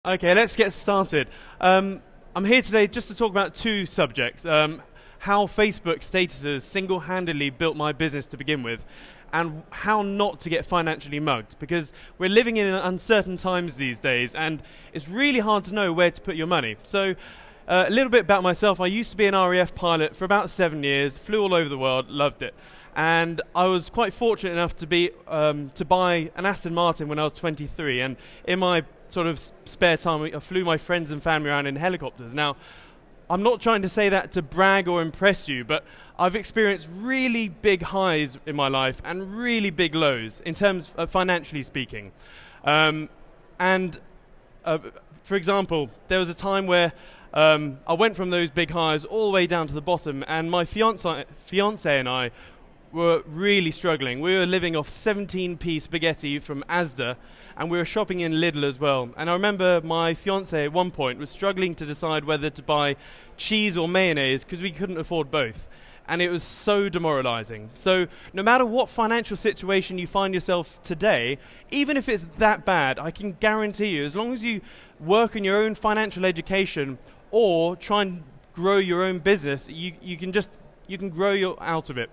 Okay, let's get started. I'm here today just to talk about two subjects. How Facebook statuses single-handedly built my business to begin with, and how not to get financially mugged, because we're living in uncertain times these days, and it's really hard to know where to put your money. So, a little bit about myself. I used to be an RAF pilot for about 7 years, flew all over the world, loved it. And I was quite fortunate enough to be to buy an Aston Martin when I was 23, and in my sort of spare time, I flew my friends and family around in helicopters. Now, I'm not trying to say that to brag or impress you, but I've experienced really big highs in my life and really big lows in terms of financially speaking. For example, there was a time where I went from those big highs all the way down to the bottom, and my fiance and I were really struggling. We were living off 17p spaghetti from Asda, and we were shopping in Lidl as well. And I remember my fiance at one point was struggling to decide whether to buy cheese or mayonnaise because we couldn't afford both. And it was so demoralizing. So no matter what financial situation you find yourself today, even if it's that bad, I can guarantee you, as long as you work on your own financial education or try and grow your own business, you can grow out of it.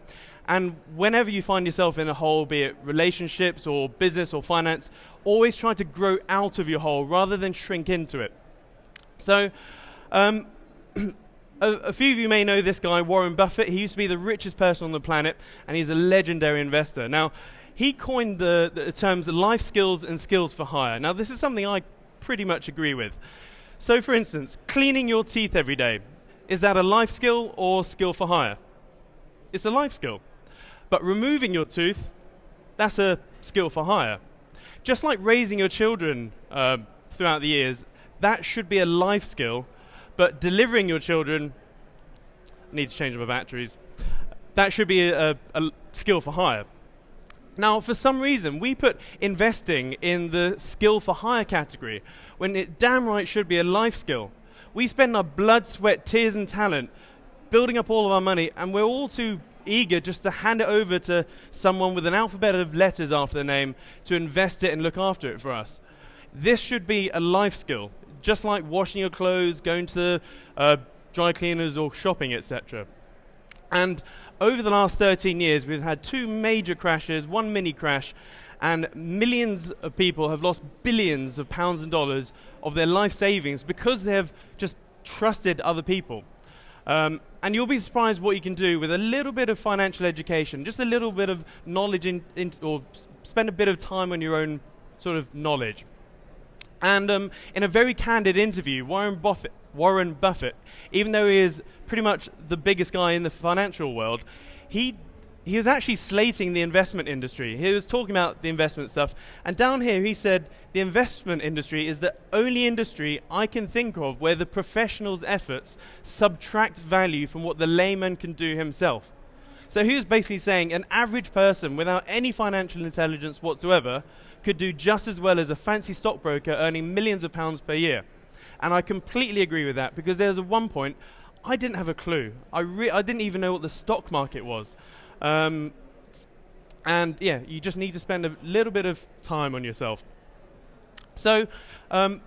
And whenever you find yourself in a hole, be it relationships or business or finance, always try to grow out of your hole rather than shrink into it. So, a few of you may know this guy, Warren Buffett. He used to be the richest person on the planet, and he's a legendary investor. Now, he coined the terms life skills and skills for hire. Now, this is something I pretty much agree with. So, for instance, cleaning your teeth every day. Is that a life skill or skill for hire? It's a life skill. But removing your tooth, that's a skill for hire. Just like raising your children throughout the years, that should be a life skill. But delivering your children, I need to change my batteries, that should be a skill for hire. Now, for some reason, we put investing in the skill for hire category when it damn right should be a life skill. We spend our blood, sweat, tears and talent building up all of our money, and we're all too eager just to hand it over to someone with an alphabet of letters after their name to invest it and look after it for us. This should be a life skill, just like washing your clothes, going to dry cleaners or shopping, etc. And over the last 13 years, we've had two major crashes, one mini crash, and millions of people have lost billions of pounds and dollars of their life savings because they have just trusted other people. And you'll be surprised what you can do with a little bit of financial education, just a little bit of knowledge or spend a bit of time on your own sort of knowledge. And in a very candid interview, Warren Buffett, even though he is pretty much the biggest guy in the financial world, he was actually slating the investment industry. He was talking about the investment stuff. And down here he said, the investment industry is the only industry I can think of where the professional's efforts subtract value from what the layman can do himself. So he was basically saying an average person without any financial intelligence whatsoever could do just as well as a fancy stockbroker earning millions of pounds per year. And I completely agree with that, because there's one point I didn't have a clue. I didn't even know what the stock market was. And yeah, you just need to spend a little bit of time on yourself. So I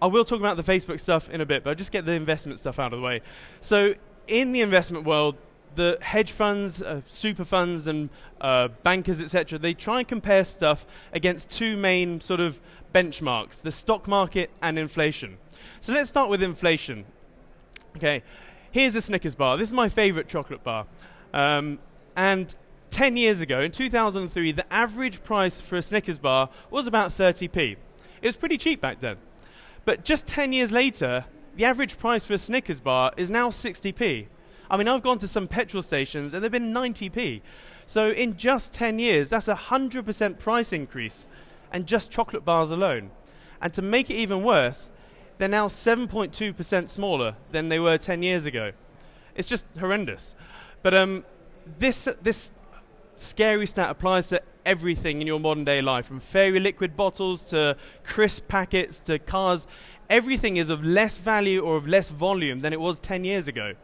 will talk about the Facebook stuff in a bit, but I'll just get the investment stuff out of the way. So in the investment world, the hedge funds, super funds and bankers, etc., they try and compare stuff against two main sort of benchmarks, the stock market and inflation. So let's start with inflation. Okay, here's a Snickers bar. This is my favorite chocolate bar. And 10 years ago, in 2003, the average price for a Snickers bar was about 30p. It was pretty cheap back then. But just 10 years later, the average price for a Snickers bar is now 60p. I mean, I've gone to some petrol stations and they've been 90p. So in just 10 years, that's a 100% price increase, and just chocolate bars alone. And to make it even worse, they're now 7.2% smaller than they were 10 years ago. It's just horrendous. But this scary stat applies to everything in your modern day life, from fairy liquid bottles to crisp packets to cars. Everything is of less value or of less volume than it was 10 years ago.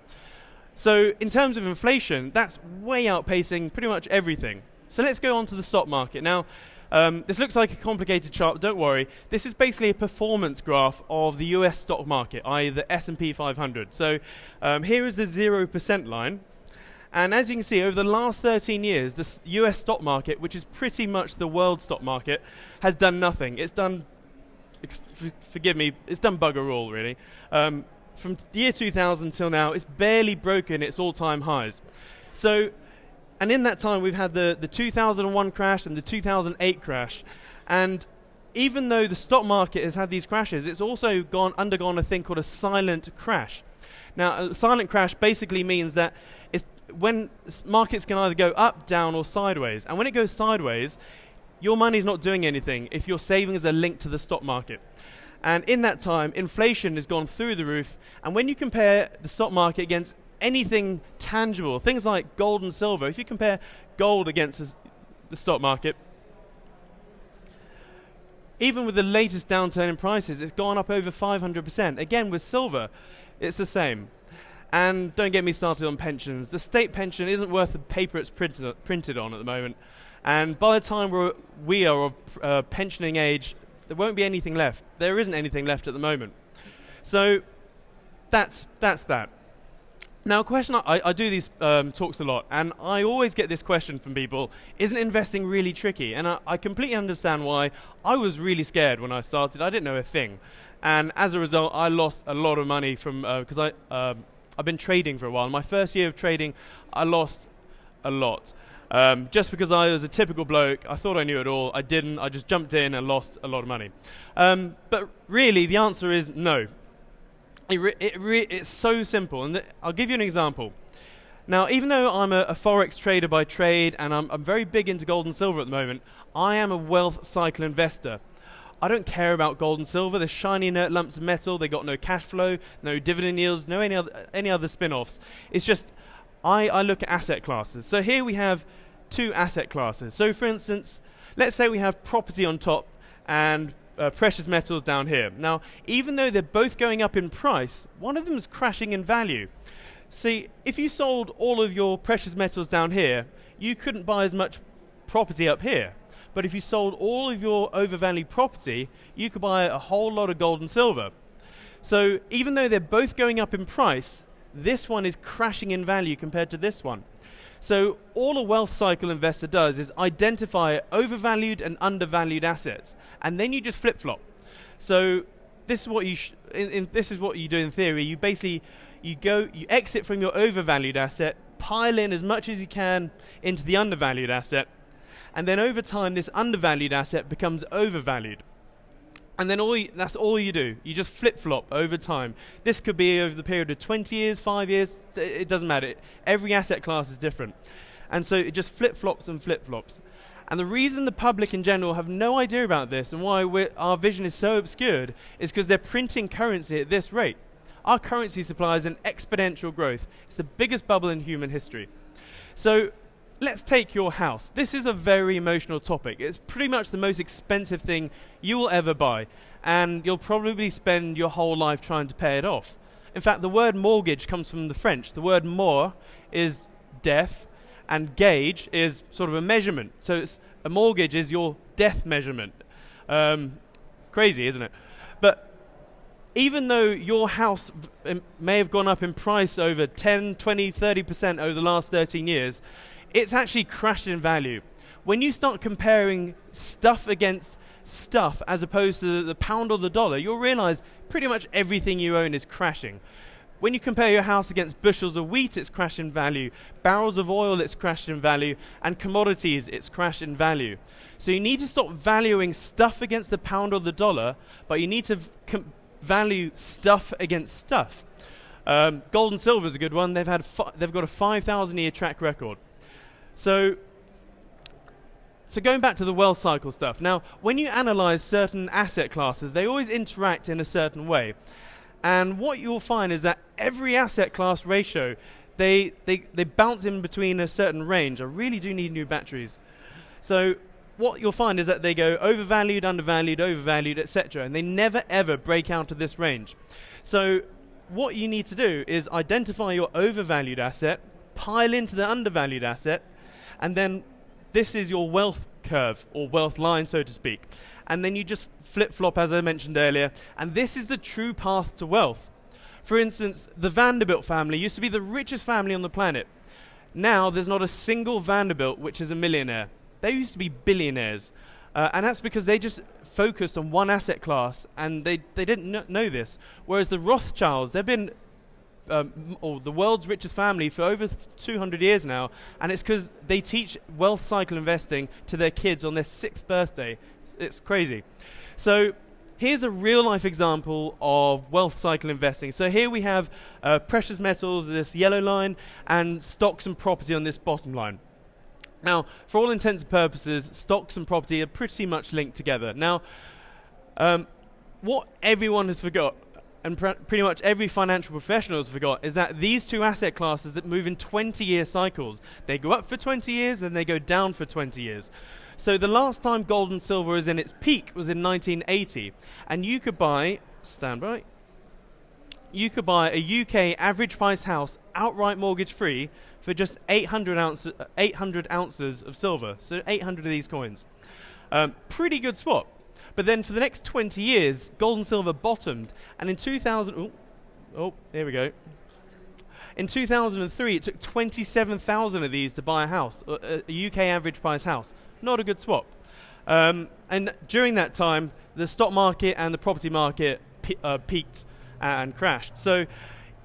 So in terms of inflation, that's way outpacing pretty much everything. So let's go on to the stock market. Now, This looks like a complicated chart, but don't worry. This is basically a performance graph of the US stock market, i.e. the S&P 500. So here is the 0% line. And as you can see, over the last 13 years, the US stock market, which is pretty much the world stock market, has done nothing. It's done, forgive me, it's done bugger all, really. From the year 2000 till now, it's barely broken its all-time highs. So, and in that time, we've had the 2001 crash and the 2008 crash. And even though the stock market has had these crashes, it's also undergone a thing called a silent crash. Now, a silent crash basically means that when markets can either go up, down, or sideways. And when it goes sideways, your money's not doing anything if your savings are linked to the stock market. And in that time, inflation has gone through the roof. And when you compare the stock market against anything tangible, things like gold and silver, if you compare gold against the stock market, even with the latest downturn in prices, it's gone up over 500%. Again, with silver, it's the same. And don't get me started on pensions. The state pension isn't worth the paper it's printed on at the moment. And by the time we are of pensioning age, there won't be anything left. There isn't anything left at the moment. So that's that. Now, a question, I do these talks a lot, and I always get this question from people, isn't investing really tricky? And I completely understand why. I was really scared when I started. I didn't know a thing. And as a result, I lost a lot of money from because I've been trading for a while. My first year of trading, I lost a lot. Just because I was a typical bloke, I thought I knew it all. I didn't. I just jumped in and lost a lot of money. But really, the answer is no. It's so simple. And I'll give you an example. Now, even though I'm a forex trader by trade, and I'm very big into gold and silver at the moment, I am a wealth cycle investor. I don't care about gold and silver. They're shiny inert lumps of metal. They got no cash flow, no dividend yields, no any other spin-offs. It's just I look at asset classes. So here we have two asset classes. So for instance, let's say we have property on top and precious metals down here. Now, even though they're both going up in price, one of them is crashing in value. See, if you sold all of your precious metals down here, you couldn't buy as much property up here. But if you sold all of your overvalued property, you could buy a whole lot of gold and silver. So even though they're both going up in price, this one is crashing in value compared to this one. So all a wealth cycle investor does is identify overvalued and undervalued assets, and then you just flip-flop. So this is what this is what you do in theory. You basically you exit from your overvalued asset, pile in as much as you can into the undervalued asset, and then over time this undervalued asset becomes overvalued. And then that's all you do. You just flip-flop over time. This could be over the period of 20 years, 5 years. It doesn't matter. Every asset class is different. And so it just flip-flops and flip-flops. And the reason the public in general have no idea about this and why our vision is so obscured is because they're printing currency at this rate. Our currency supply is an exponential growth. It's the biggest bubble in human history. So let's take your house. This is a very emotional topic. It's pretty much the most expensive thing you will ever buy, and you'll probably spend your whole life trying to pay it off. In fact, the word mortgage comes from the French. The word mort is death, and gauge is sort of a measurement. So a mortgage is your death measurement. Crazy, isn't it? But even though your house may have gone up in price over 10, 20, 30% over the last 13 years, it's actually crashed in value. When you start comparing stuff against stuff as opposed to the pound or the dollar, you'll realize pretty much everything you own is crashing. When you compare your house against bushels of wheat, it's crashed in value. Barrels of oil, it's crashed in value. And commodities, it's crashed in value. So you need to stop valuing stuff against the pound or the dollar, but you need to value stuff against stuff. Gold and silver is a good one. They've got a 5,000-year track record. So going back to the wealth cycle stuff. Now, when you analyze certain asset classes, they always interact in a certain way. And what you'll find is that every asset class ratio, they bounce in between a certain range. I really do need new batteries. So what you'll find is that they go overvalued, undervalued, overvalued, etc. And they never, ever break out of this range. So what you need to do is identify your overvalued asset, pile into the undervalued asset, and then this is your wealth curve, or wealth line, so to speak. And then you just flip-flop, as I mentioned earlier, and this is the true path to wealth. For instance, the Vanderbilt family used to be the richest family on the planet. Now, there's not a single Vanderbilt which is a millionaire. They used to be billionaires. And that's because they just focused on one asset class, and they didn't know this. Whereas the Rothschilds, they've been or the world's richest family for over 200 years now, and it's because they teach wealth cycle investing to their kids on their 6th birthday. It's crazy. So here's a real-life example of wealth cycle investing. So here we have precious metals, this yellow line, and stocks and property on this bottom line. Now, for all intents and purposes, stocks and property are pretty much linked together. Now, what everyone has forgot, and pretty much every financial professional has forgot, is that these two asset classes that move in 20-year cycles. They go up for 20 years, then they go down for 20 years. So the last time gold and silver was in its peak was in 1980, and you could buy, you could buy a UK average price house outright mortgage free for just 800 ounces of silver, so 800 of these coins. Pretty good swap. But then for the next 20 years, gold and silver bottomed, and in 2000, here we go. In 2003, it took 27,000 of these to buy a house, a UK average price house. Not a good swap. And during that time, the stock market and the property market peaked and crashed. So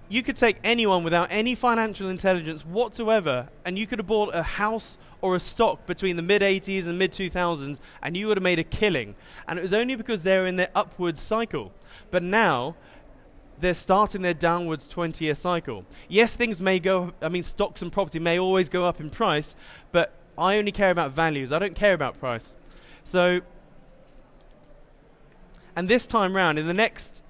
you could take anyone without any financial intelligence whatsoever, and you could have bought a house or a stock between the mid-80s and mid-2000s, and you would have made a killing. And it was only because they were in their upwards cycle. But now, they're starting their downwards 20-year cycle. Yes, things may go, stocks and property may always go up in price, but I only care about values. I don't care about price. So, and this time round, in the next,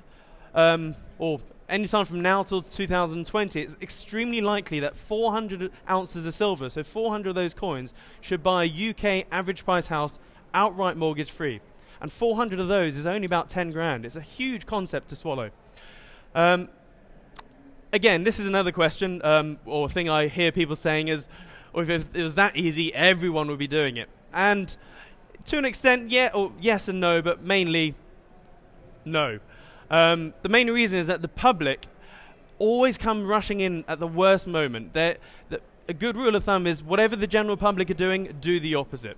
or anytime from now till 2020, it's extremely likely that 400 ounces of silver, so 400 of those coins, should buy a UK average price house outright mortgage free. And 400 of those is only about 10 grand. It's a huge concept to swallow. Again, this is another question, or thing I hear people saying is, or if it was that easy, everyone would be doing it. And to an extent, yeah, or yes and no, but mainly no. The main reason is that the public always come rushing in at the worst moment. A good rule of thumb is whatever the general public are doing, do the opposite.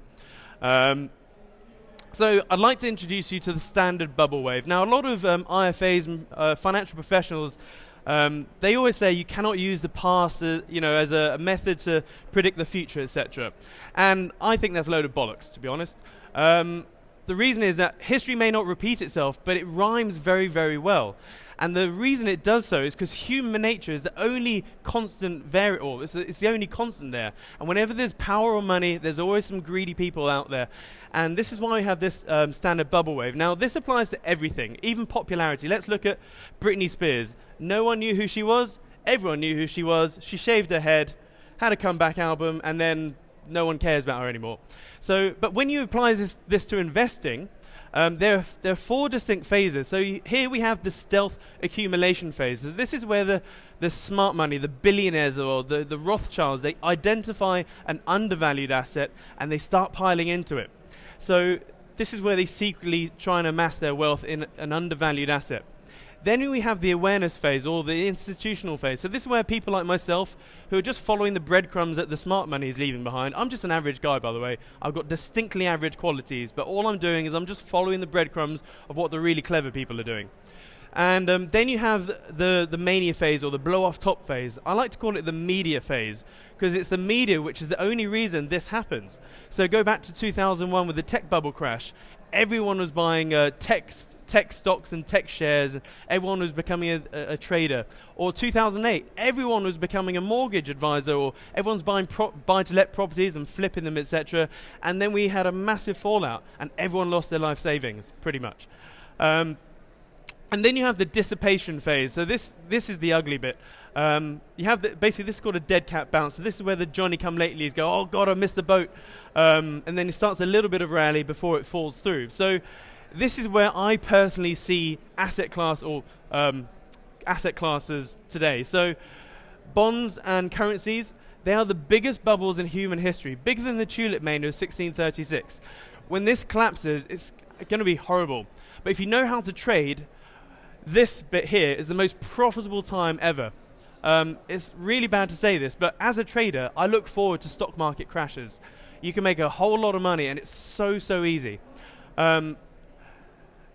So I'd like to introduce you to the standard bubble wave. Now, a lot of IFAs and financial professionals, they always say you cannot use the past as a method to predict the future, etc. And I think that's a load of bollocks, to be honest. The reason is that history may not repeat itself, but it rhymes very, very well. And the reason it does so is because human nature is the only constant variable. It's the only constant there. And whenever there's power or money, there's always some greedy people out there. And this is why we have this standard bubble wave. Now, this applies to everything, even popularity. Let's look at Britney Spears. No one knew who she was. Everyone knew who she was. She shaved her head, had a comeback album, and then no one cares about her anymore. So, but when you apply this to investing, there are 4 distinct phases. So here we have the stealth accumulation phase. So this is where the smart money, the billionaires or the Rothschilds, they identify an undervalued asset and they start piling into it. So this is where they secretly try and amass their wealth in an undervalued asset. Then we have the awareness phase, or the institutional phase. So this is where people like myself, who are just following the breadcrumbs that the smart money is leaving behind. I'm just an average guy, by the way. I've got distinctly average qualities, but all I'm doing is I'm just following the breadcrumbs of what the really clever people are doing. And then you have the mania phase, or the blow-off top phase. I like to call it the media phase, because it's the media which is the only reason this happens. So go back to 2001 with the tech bubble crash. Everyone was buying tech stocks and tech shares. Everyone was becoming a trader. Or 2008, everyone was becoming a mortgage advisor, or everyone's buying buy-to-let properties and flipping them, etc. And then we had a massive fallout, and everyone lost their life savings, pretty much. And then you have the dissipation phase. So this is the ugly bit. You have basically this is called a dead cat bounce. So this is where the Johnny-come-latelys go, oh God, I missed the boat. And then it starts a little bit of rally before it falls through. So this is where I personally see asset class or asset classes today. So bonds and currencies, They are the biggest bubbles in human history, bigger than the tulip mania of 1636. When this collapses, it's going to be horrible. But if you know how to trade, this bit here is the most profitable time ever. It's really bad to say this, but as a trader, I look forward to stock market crashes. You can make a whole lot of money, and it's so easy.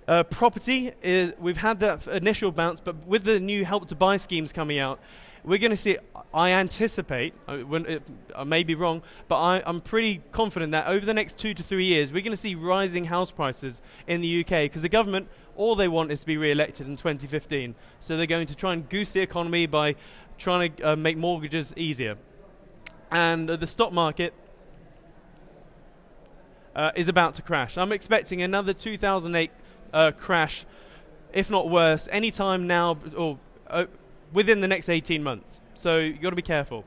Property, we've had that initial bounce, but with the new Help to Buy schemes coming out, we're going to see, I anticipate, I may be wrong, but I'm pretty confident that over the next 2 to 3 years, we're going to see rising house prices in the UK, because the government, all they want is to be re-elected in 2015. So they're going to try and goose the economy by trying to make mortgages easier. And the stock market is about to crash. I'm expecting another 2008 crash, if not worse, anytime now, or within the next 18 months. So you've got to be careful.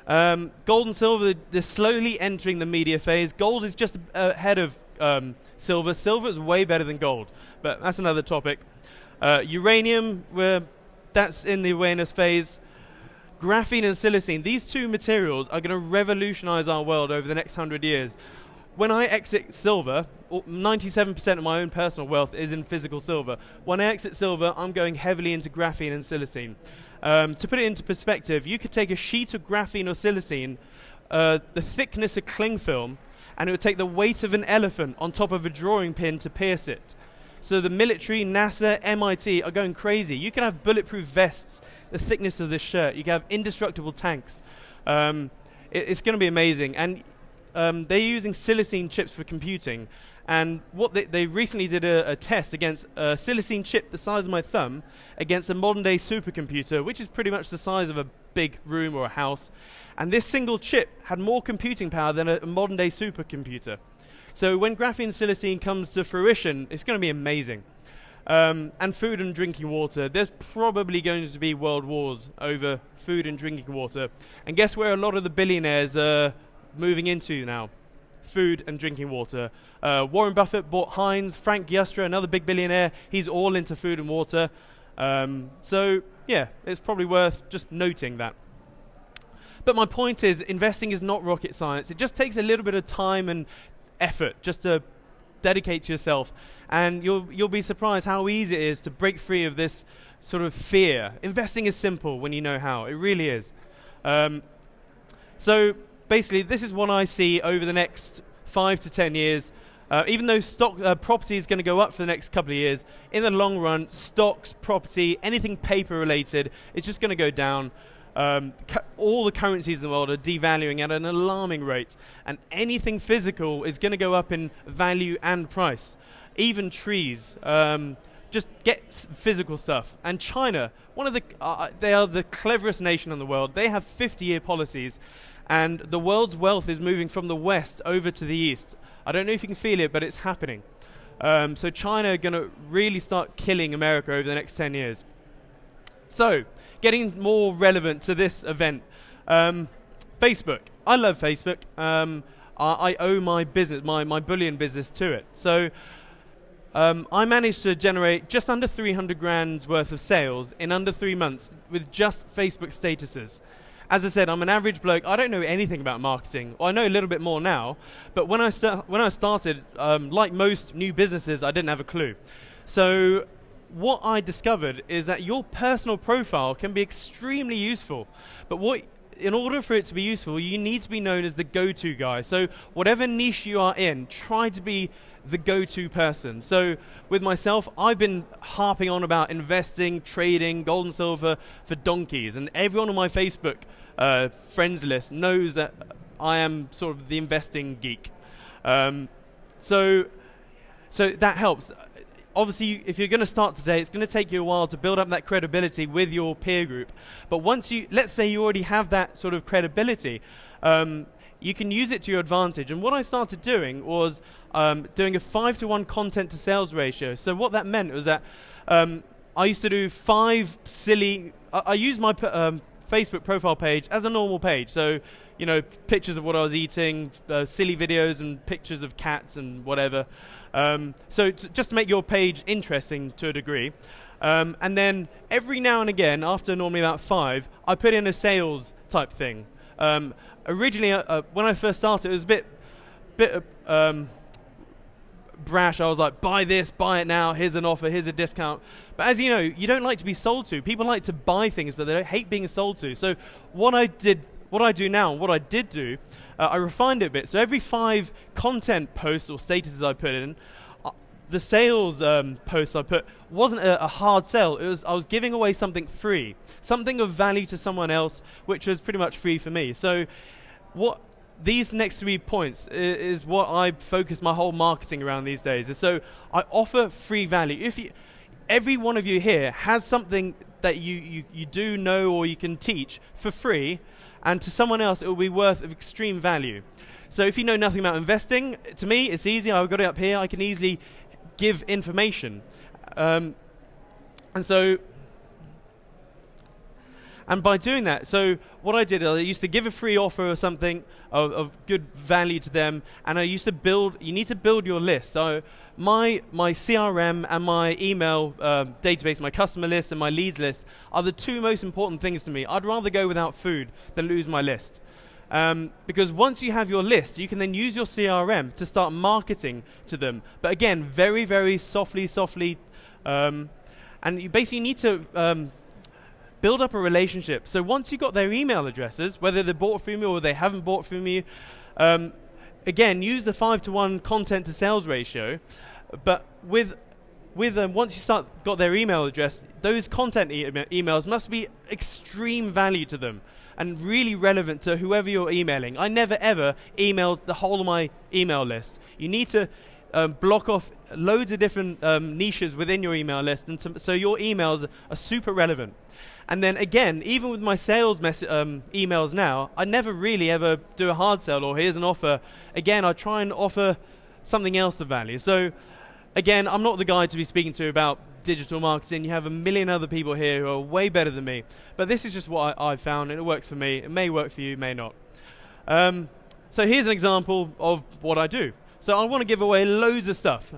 Gold and silver, they're slowly entering the media phase. Gold is just ahead of silver. Silver is way better than gold, but that's another topic. Uranium, that's in the awareness phase. Graphene and silicene, these two materials are going to revolutionize our world over the next 100 years. When I exit silver, 97% of my own personal wealth is in physical silver. When I exit silver, I'm going heavily into graphene and silicene. To put it into perspective, you could take a sheet of graphene or silicene, the thickness of cling film, and it would take the weight of an elephant on top of a drawing pin to pierce it. So the military, NASA, MIT are going crazy. You can have bulletproof vests, the thickness of this shirt. You can have indestructible tanks. It's going to be amazing. And they're using silicene chips for computing. And what they recently did a test against a silicene chip the size of my thumb against a modern-day supercomputer, which is pretty much the size of a big room or a house. And this single chip had more computing power than a modern-day supercomputer. So when graphene and silicene comes to fruition, it's going to be amazing. And food and drinking water. There's probably going to be world wars over food and drinking water. And guess where a lot of the billionaires are moving into now? Food and drinking water. Warren Buffett bought Heinz. Frank Yustra, another big billionaire, he's all into food and water. So yeah, it's probably worth just noting that. But my point is, investing is not rocket science. It just takes a little bit of time and effort just to dedicate to yourself, and you'll be surprised how easy it is to break free of this sort of fear. Investing is simple when you know how. It really is. So basically, this is what I see over the next 5 to 10 years. Even though property is going to go up for the next couple of years, in the long run, stocks, property, anything paper related, it's just going to go down. All the currencies in the world are devaluing at an alarming rate, and anything physical is going to go up in value and price. Even trees. Just get physical stuff. And China, they are the cleverest nation in the world. They have 50-year policies, and the world's wealth is moving from the west over to the east. I don't know if you can feel it, but it's happening. So China are going to really start killing America over the next 10 years. So, getting more relevant to this event, Facebook. I love Facebook. I owe my business, my bullion business, to it. So I managed to generate just under 300 grand's worth of sales in under 3 months with just Facebook statuses. As I said, I'm an average bloke. I don't know anything about marketing. Well, I know a little bit more now, but when I started, like most new businesses, I didn't have a clue. So what I discovered is that your personal profile can be extremely useful, but in order for it to be useful, you need to be known as the go-to guy. So whatever niche you are in, try to be the go-to person. So with myself, I've been harping on about investing, trading, gold and silver for donkeys, and everyone on my Facebook friends list knows that I am sort of the investing geek. So that helps. Obviously, if you're going to start today, it's going to take you a while to build up that credibility with your peer group. But once let's say you already have that sort of credibility, you can use it to your advantage. And what I started doing was doing a 5-to-1 content to sales ratio. So what that meant was that I used to do 5 silly. I used my Facebook profile page as a normal page. So, you know, pictures of what I was eating, silly videos and pictures of cats and whatever. So just to make your page interesting to a degree. And then every now and again, after normally about 5, I put in a sales type thing. Originally, when I first started, it was a bit brash. I was like, buy this, buy it now, here's an offer, here's a discount. But as you know, you don't like to be sold to. People like to buy things, but they don't hate being sold to. So what I do now, and what I did do, I refined it a bit. So every 5 content posts or statuses I put in, the sales posts I put wasn't a hard sell. I was giving away something free, something of value to someone else, which was pretty much free for me. So these next 3 points is what I focus my whole marketing around these days. So I offer free value. Every one of you here has something that you do know or you can teach for free, and to someone else it will be worth of extreme value. So if you know nothing about investing, to me it's easy. I've got it up here. I can easily give information. And by doing that, so what I did, I used to give a free offer or something of good value to them, and I used to you need to build your list. So my CRM and my email database, my customer list and my leads list are the 2 most important things to me. I'd rather go without food than lose my list. Because once you have your list, you can then use your CRM to start marketing to them. But again, very, very softly, and you basically need to build up a relationship. So once you've got their email addresses, whether they bought from you or they haven't bought from you, again, use the 5-to-1 content to sales ratio. But once you got their email address, those content emails must be extreme value to them and really relevant to whoever you're emailing. I never ever emailed the whole of my email list. You need to block off loads of different niches within your email list, and so your emails are super relevant. And then again, even with my sales emails now, I never really ever do a hard sell or here's an offer. Again, I try and offer something else of value. So again, I'm not the guy to be speaking to about digital marketing. You have a million other people here who are way better than me. But this is just what I've found, and it works for me. It may work for you, may not. So here's an example of what I do. So I want to give away loads of stuff.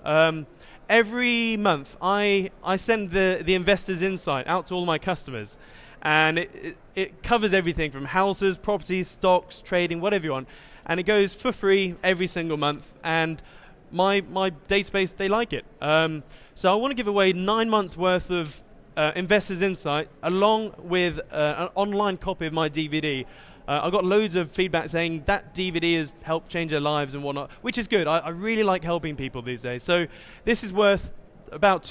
Every month, I send the Investors Insight out to all my customers. And it covers everything from houses, properties, stocks, trading, whatever you want. And it goes for free every single month. And my database, they like it. So I want to give away 9 months worth of Investors Insight along with an online copy of my DVD. I got loads of feedback saying that DVD has helped change their lives and whatnot, which is good. I really like helping people these days. So this is worth about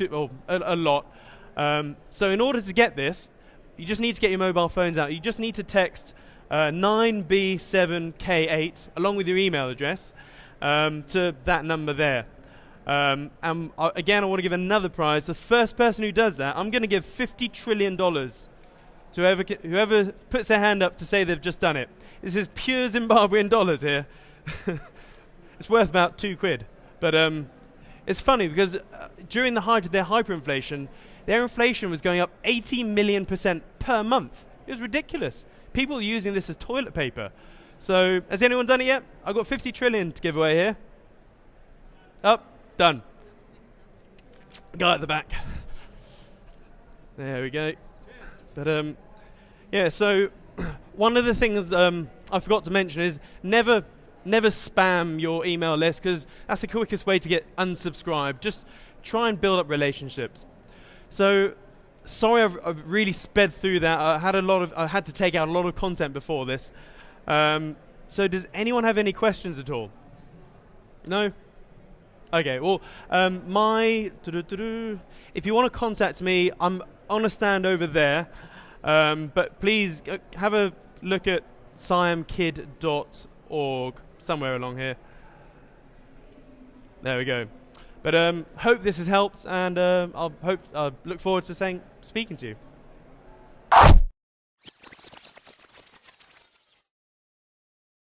a lot. So in order to get this, you just need to get your mobile phones out. You just need to text 9B7K8 along with your email address to that number there. Again, I want to give another prize. The first person who does that, I'm going to give $50 trillion to whoever puts their hand up to say they've just done it. This is pure Zimbabwean dollars here. It's worth about £2. But it's funny because during the height of their hyperinflation, their inflation was going up 80 million% per month. It was ridiculous. People are using this as toilet paper. So has anyone done it yet? I've got 50 trillion to give away here. Up, done. Guy at the back. There we go. But yeah, so one of the things I forgot to mention is never spam your email list, because that's the quickest way to get unsubscribed. Just try and build up relationships. So sorry, I've really sped through that. I had to take out a lot of content before this. So does anyone have any questions at all? No? Okay, well, if you want to contact me, I'm on a stand over there. But please have a look at siamkid.org, somewhere along here. There we go. But hope this has helped, and I look forward to speaking to you.